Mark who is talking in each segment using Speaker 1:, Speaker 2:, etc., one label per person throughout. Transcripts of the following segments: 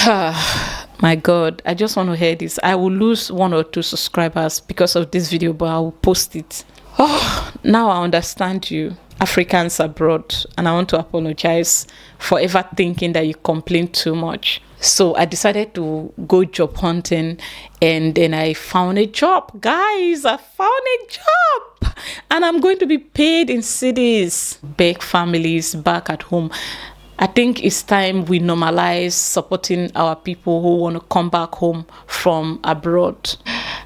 Speaker 1: My God, I just want to hear this. I will lose 1 or 2 subscribers because of this video, but I will post it. Oh, now I understand you, Africans abroad, and I want to apologize for ever thinking that you complain too much. So I decided to go job hunting, and then I found a job. Guys, I found a job, and I'm going to be paid in cedis. Beg families back at home. I think it's time we normalize supporting our people who want to come back home from abroad.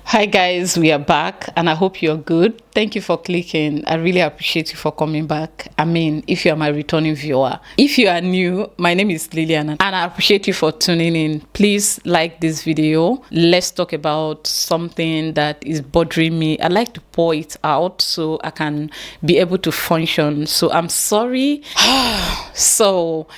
Speaker 1: Hi guys, we are back and I hope you're good. Thank you for clicking. I really appreciate you for coming back. I mean, if you are my returning viewer. If you are new, my name is Lillian and I appreciate you for tuning in. Please like this video. Let's talk about something that is bothering me. I like to pour it out so I can be able to function. So I'm sorry. So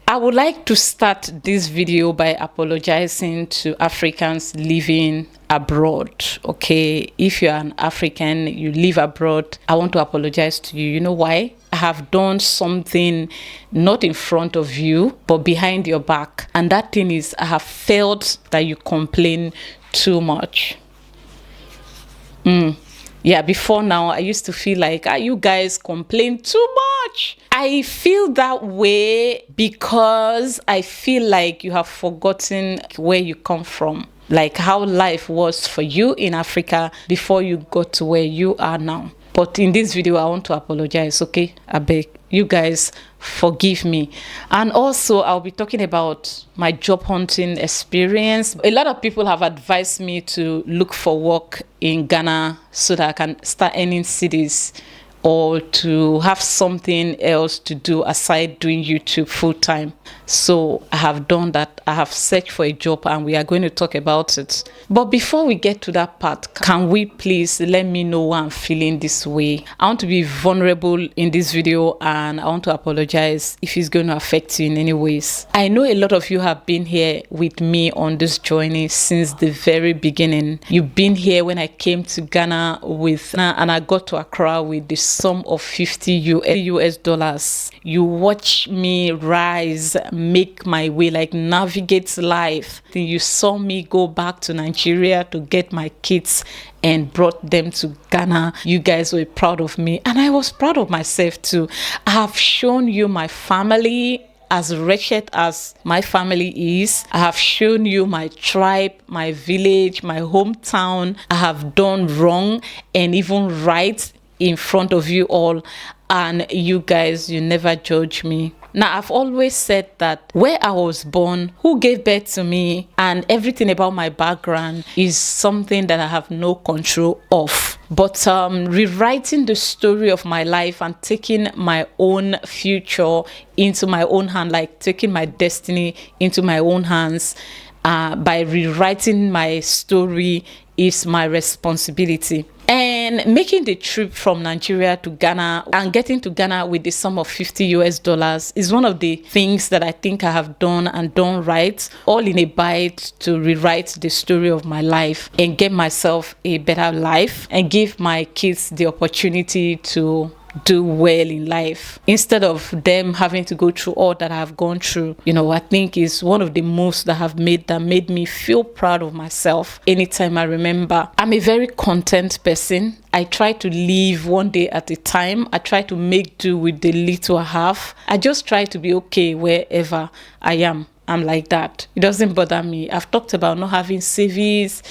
Speaker 1: I would like to start this video by apologizing to Africans living abroad. Okay, if you're an African, you live abroad, I want to apologize to you. You know why? I have done something not in front of you but behind your back, and that thing is I have felt that you complain too much. Yeah, before now, I used to feel like, you guys complain too much. I feel that way because I feel like you have forgotten where you come from. Like how life was for you in Africa before you got to where you are now. But in this video, I want to apologize, okay? I beg you guys, forgive me. And also, I'll be talking about my job hunting experience. A lot of people have advised me to look for work in Ghana so that I can start earning cedis, or to have something else to do aside doing YouTube full time. So I have done that. I have searched for a job and we are going to talk about it. But before we get to that part, can we please let me know why I'm feeling this way? I want to be vulnerable in this video and I want to apologize if it's going to affect you in any ways. I know a lot of you have been here with me on this journey since the very beginning. You've been here when I came to Ghana and I got to Accra with the sum of 50 US dollars. You watch me rise, make my way, like navigate life. Then you saw me go back to Nigeria to get my kids and brought them to Ghana. You guys were proud of me and I was proud of myself too. I have shown you my family. As wretched as my family is, I have shown you my tribe, my village, my hometown. I have done wrong and even right in front of you all, and you guys, you never judge me. Now, I've always said that where I was born, who gave birth to me, and everything about my background is something that I have no control of. But rewriting the story of my life and taking my own future into my own hand, like taking my destiny into my own hands, by rewriting my story is my responsibility. And making the trip from Nigeria to Ghana and getting to Ghana with the sum of 50 US dollars is one of the things that I think I have done and done right, all in a bite to rewrite the story of my life and get myself a better life and give my kids the opportunity to do well in life instead of them having to go through all that I've gone through. You know, I think is one of the moves that made me feel proud of myself. Anytime I remember, I'm a very content person. I try to live one day at a time. I try to make do with the little I have. I just try to be okay wherever I am. I'm like that. It doesn't bother me. I've talked about not having savings,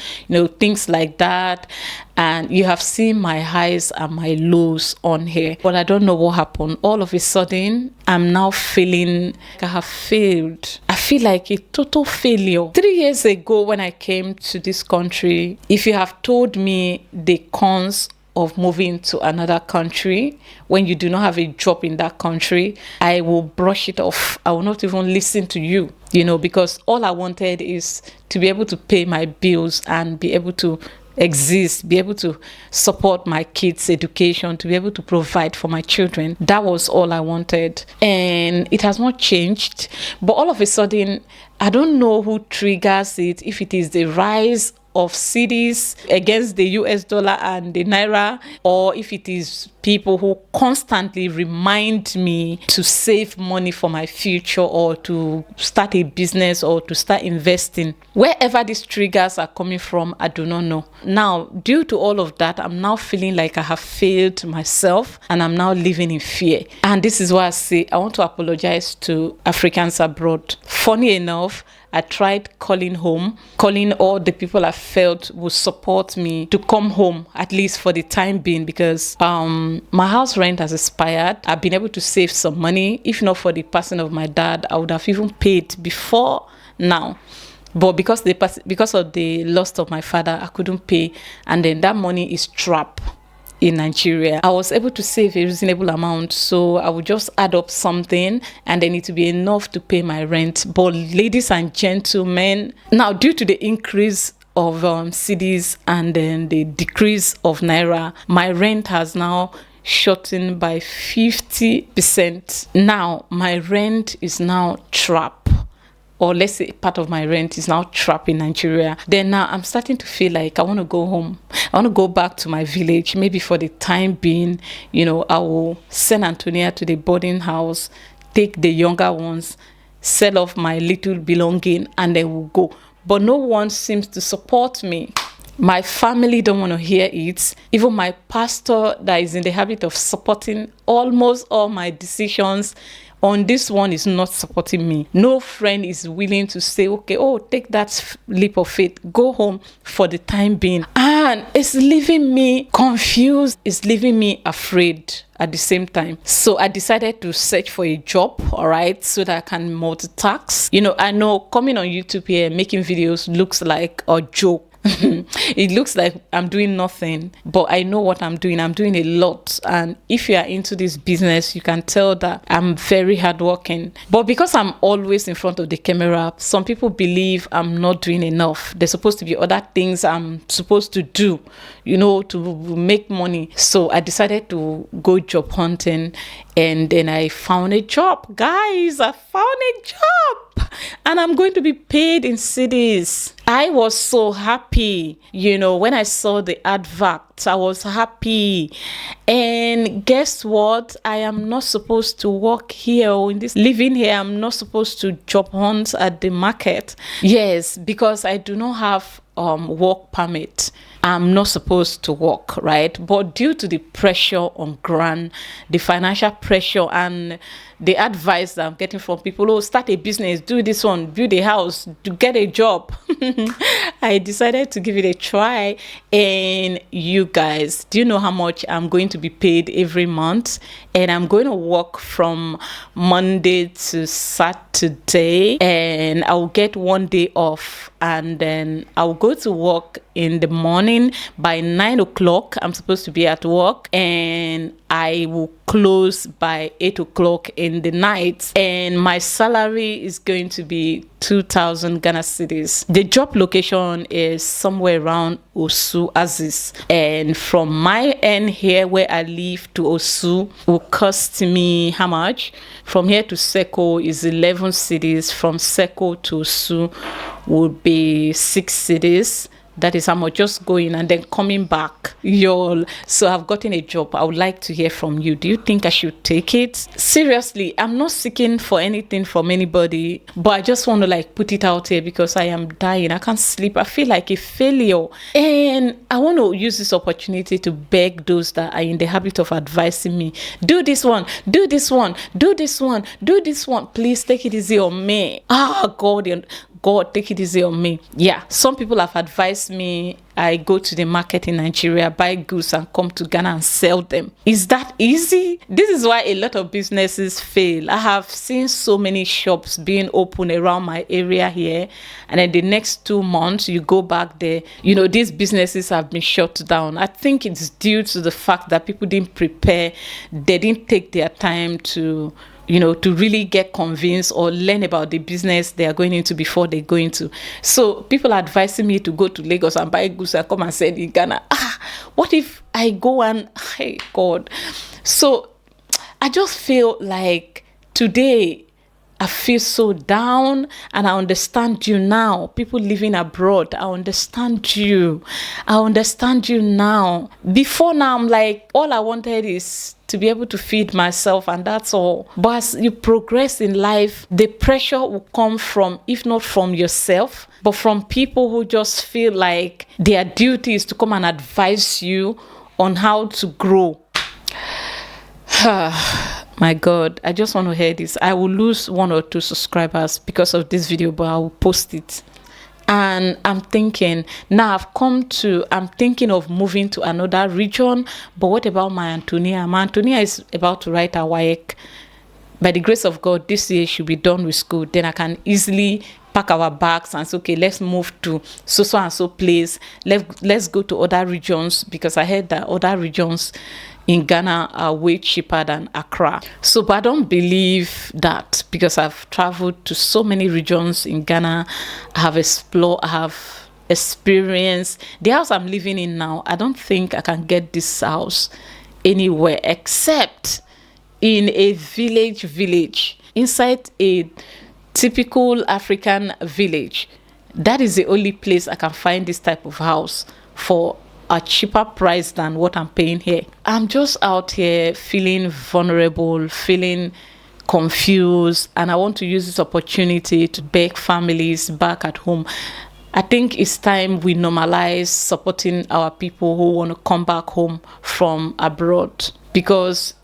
Speaker 1: things like that. And you have seen my highs and my lows on here. But I don't know what happened. All of a sudden, I'm now feeling like I have failed. I feel like a total failure. 3 years ago when I came to this country, if you have told me the cons of moving to another country when you do not have a job in that country, I will brush it off. I will not even listen to you, because all I wanted is to be able to pay my bills and be able to exist, be able to support my kids' education, to be able to provide for my children. That was all I wanted. And it has not changed. But all of a sudden, I don't know who triggers it, if it is the rise of cedis against the US dollar and the naira, or if it is people who constantly remind me to save money for my future or to start a business or to start investing. Wherever these triggers are coming from, I do not know. Now, due to all of that, I'm now feeling like I have failed myself and I'm now living in fear. And this is why I say I want to apologize to Africans abroad. Funny enough, I tried calling home, calling all the people I felt would support me to come home, at least for the time being, because my house rent has expired. I've been able to save some money. If not for the passing of my dad, I would have even paid before now. But because of the loss of my father, I couldn't pay. And then that money is trapped in Nigeria. I was able to save a reasonable amount, so I would just add up something and then it would be enough to pay my rent. But ladies and gentlemen, now due to the increase of cedis and then the decrease of naira, my rent has now shortened by 50%. Now my rent is now trapped. Or let's say part of my rent is now trapped in Nigeria. Then now I'm starting to feel like I want to go home. I want to go back to my village. Maybe for the time being, I will send Antonia to the boarding house, take the younger ones, sell off my little belonging, and then we'll go. But no one seems to support me. My family don't want to hear it. Even my pastor that is in the habit of supporting almost all my decisions on this one is not supporting me. No friend is willing to say, okay, take that leap of faith, go home for the time being. And it's leaving me confused. It's leaving me afraid at the same time. So I decided to search for a job, all right, so that I can multitask. I know coming on YouTube here, making videos looks like a joke. It looks like I'm doing nothing, but I know what I'm doing. I'm doing a lot. And if you are into this business, you can tell that I'm very hardworking. But because I'm always in front of the camera, some people believe I'm not doing enough. There's supposed to be other things I'm supposed to do, to make money. So I decided to go job hunting, and then I found a job. Guys, I found a job and I'm going to be paid in cedis. I was so happy, when I saw the advert. I was happy. And guess what? I am not supposed to work here or living here. I'm not supposed to job hunt at the market. Yes, because I do not have work permit. I'm not supposed to work, right? But due to the pressure on ground, the financial pressure and the advice that I'm getting from people, start a business, do this one, build a house, to get a job. I decided to give it a try. And you guys, do you know how much I'm going to be paid every month? And I'm going to work from Monday to Saturday, and I'll get one day off, and then I'll go to work in the morning. By 9 o'clock I'm supposed to be at work, and I will close by 8 o'clock in the night, and my salary is going to be 2,000 Ghana cedis. The job location is somewhere around Osu Aziz, and from my end here where I live to Osu will cost me how much? From here to Seko is 11 cedis. From Seko to Osu would be 6 cedis. That is how much, just going and then coming back, y'all. So I've gotten a job. I would like to hear from you. Do you think I should take it? Seriously, I'm not seeking for anything from anybody, but I just want to put it out here because I am dying. I can't sleep. I feel like a failure. And I want to use this opportunity to beg those that are in the habit of advising me. Do this one, do this one, do this one, do this one. Please take it easy on me. God, take it easy on me. Yeah, some people have advised me I go to the market in Nigeria, buy goods and come to Ghana and sell them. Is that easy? This is why a lot of businesses fail. I have seen so many shops being open around my area here, and then the next 2 months you go back there, these businesses have been shut down. I think it's due to the fact that people didn't prepare. They didn't take their time to really get convinced or learn about the business they are going into before they go into. So people are advising me to go to Lagos and buy goods and come and sell in Ghana. What if I go and, hey God. So I just feel like today I feel so down, and I understand you now. People living abroad, I understand you. I understand you now. Before now, I'm like, all I wanted is to be able to feed myself, and that's all. But as you progress in life, the pressure will come from, if not from yourself, but from people who just feel like their duty is to come and advise you on how to grow. My God, I just want to hear this. I will lose 1 or 2 subscribers because of this video, but I will post it. And I'm thinking, now I'm thinking of moving to another region. But what about my Antonia? My Antonia is about to write her WAEC. By the grace of God, this year she'll be done with school. Then I can easily pack our bags and say, okay, let's move to so and so place. Let's go to other regions, because I heard that other regions in Ghana are way cheaper than Accra. So, but I don't believe that, because I've traveled to so many regions in Ghana. I have explored, I have experienced. The house I'm living in now, I don't think I can get this house anywhere except in a village, inside a typical African village. That is the only place I can find this type of house for a cheaper price than what I'm paying here. I'm just out here feeling vulnerable, feeling confused, and I want to use this opportunity to beg families back at home. I think it's time we normalize supporting our people who want to come back home from abroad, because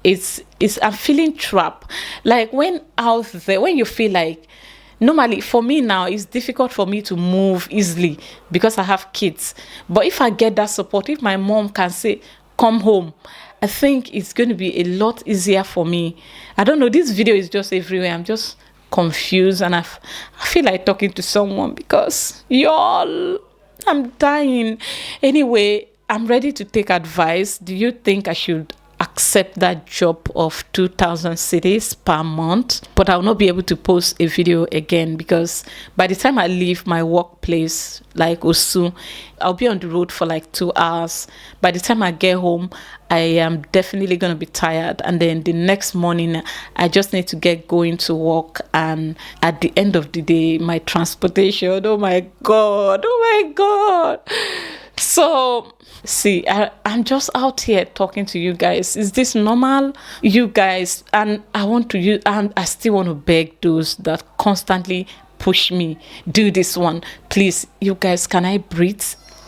Speaker 1: I'm feeling trapped. Like when out there, when you feel like, normally for me now, it's difficult for me to move easily because I have kids. But if I get that support, if my mom can say, come home, I think it's going to be a lot easier for me. I don't know, this video is just everywhere. I'm just confused, and I feel like talking to someone, because y'all, I'm dying. Anyway, I'm ready to take advice. Do you think I should accept that job of 2,000 cedis per month? But I'll not be able to post a video again, because by the time I leave my workplace, like Osu, I'll be on the road for like 2 hours. By the time I get home, I am definitely going to be tired, and then the next morning I just need to get going to work, and at the end of the day, my transportation, oh my god. So see, I'm just out here talking to you guys. Is this normal, you guys? And I still want to beg those that constantly push me, do this one, please, you guys, can I breathe?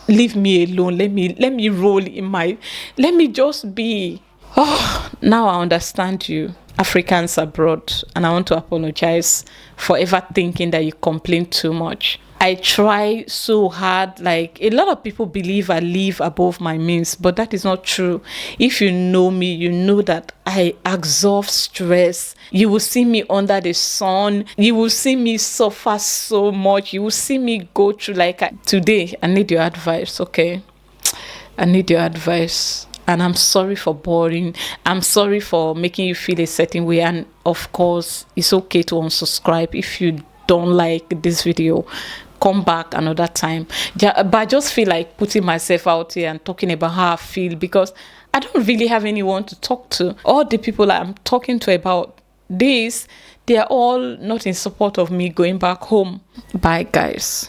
Speaker 1: Leave me alone. Let me roll in my, let me just be. Oh, now I understand you Africans abroad, and I want to apologize for ever thinking that you complain too much. I try so hard. Like, a lot of people believe I live above my means, but that is not true. If you know me, you know that I absorb stress. You will see me under the sun. You will see me suffer so much. You will see me go through, today, I need your advice, okay? I need your advice. And I'm sorry for boring. I'm sorry for making you feel a certain way. And of course, it's okay to unsubscribe if you don't like this video. Come back another time. But I just feel like putting myself out here and talking about how I feel, because I don't really have anyone to talk to. All the people I'm talking to about this, they are all not in support of me going back home. Bye, guys.